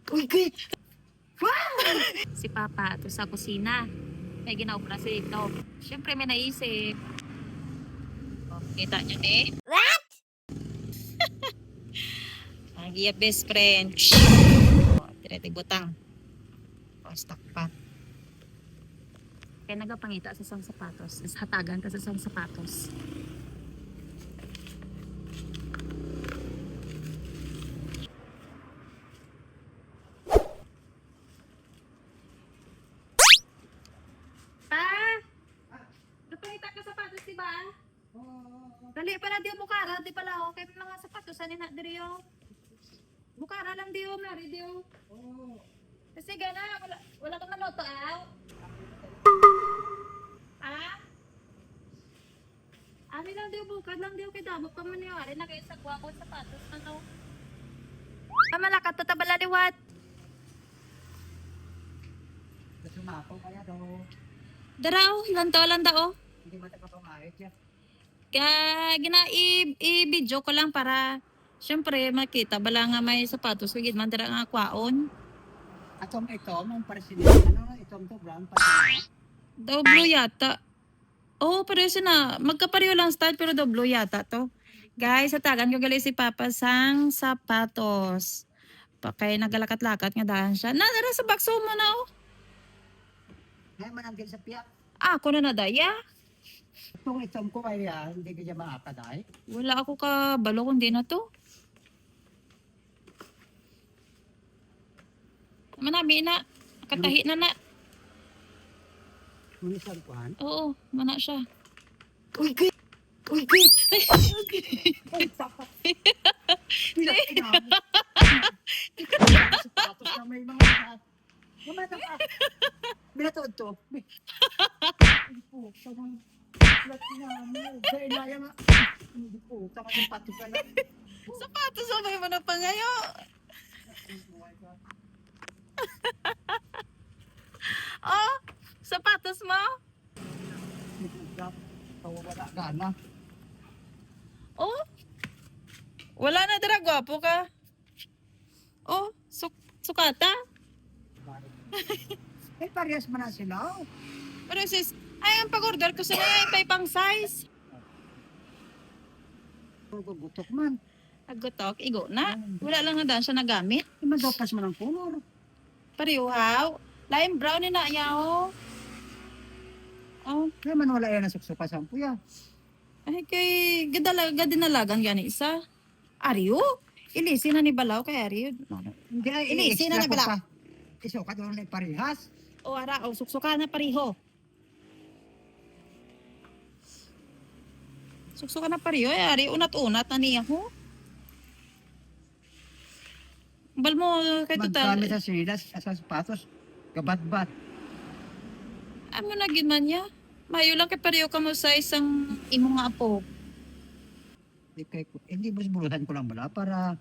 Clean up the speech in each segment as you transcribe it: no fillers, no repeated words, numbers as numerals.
Uy, Kate! Si Papa to sa kusina. May ginaupra si dito. Siyempre may naisip. Oh, kita nyo eh. What? Ang best friend. Oh, tiratig butang. Oh, stuck pa. Kaya nagapangita sa isang sapatos. Hatagan ka sa isang sapatos. Napangita ka sapatos, di ba? Dali pala di bukara, di pala ako. Kaya mga sapatos, ani na diri yo. Bukara lang di yo, mari di yo. Kasi gana, wala kang manoto, ah? Ah? Ani lang di yo, bukad lang di yo, kay damo pa man yo. Ari na kayo sa ko sapatos, ano? Malakat to tabala liwat. Sumapo kaya daw. Daraw, landa o. Hindi matapapangayot yan. Kaya i-video ko lang para syempre makita bala nga may sapatos kagid man dira nga kwaon. Atong ito, mong presidente, ano, itong to, brown pa siya. Daw blue yata. Oh, pareho na. Magkapareho lang style pero daw blue yata to. Guys, atagan ko gali si Papa sang sapatos. Kaya nagalakat-lakat nga dahan siya. Nara sa bakso mo na oh. Ngayon mananggil sa piyak. Ako na nadaya. Itong ko kaya hindi ka dyan makakaday. Wala ako ka balo kundi na to. Manami na. Katahi na na. Munisang kuhan. Oo, mana siya. Uy, Kate! Uy, Kate! Uy, tapat! Pilat kinamit. Sapatos na may mga lahat. Mamata ka! Binatood to. Hindi po, tamang pilat kinamit. Dahil naya nga. Hindi po, tamang yung pati ka na. Sapatos sabay mo na pangayo. Oh, sapatos mo? Wala gana. Oh, wala na dira, gwapo ka. Oh, sukata. Eh, parehas man na sila. Pero sis, ay ang pag-order ko sa ay pang size. Gugutok man. Agutok, igo na. Wala lang na daan siya nagamit. Imadopas man ang color. Pariuhaw. Lime brown ni na yaw. Oh, Kaya man wala yan ang suksuka sa ampuya. ay kay gadinalagan gani isa. Ariyo, ilisi na ni Balaw kay Ariyo. Hindi ay Ilisi na i-extra ko nabala. pa. Isukat doon na parehas. O ara, o suksuka na pariho. Suksuka na pariho. Ay, Ari, unat-unat na niya ho. Bal mo, kay total. Magkami sa silas, sa sapatos, gabat-bat. Amo na gid man niya. Mayo lang kay pariho ka mo sa isang imong nga apo. Hindi busbulutan ko lang bala para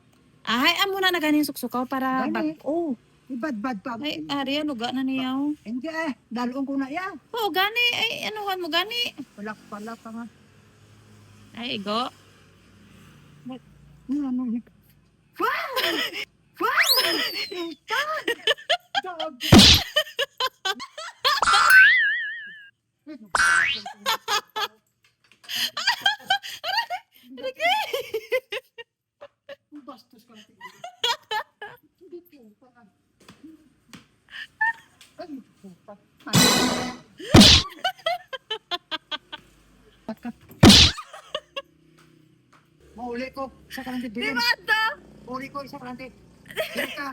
Ay, amo na ganing suksukaw para Gani. bag-o. ibad-bad pa. Ay, Ari, luga na niya ho. Hindi daloon ko na yan. Oo, gani. Ay, anuhan mo gani. Palak pa nga. Ay, igo. Ano? Wow! Wow! Dog! Bastos ka natin. Hindi po pa. Ay, puta. Mauli ko sa kalante. Di ba ito? Mauli ko isa kalante. Dili ka.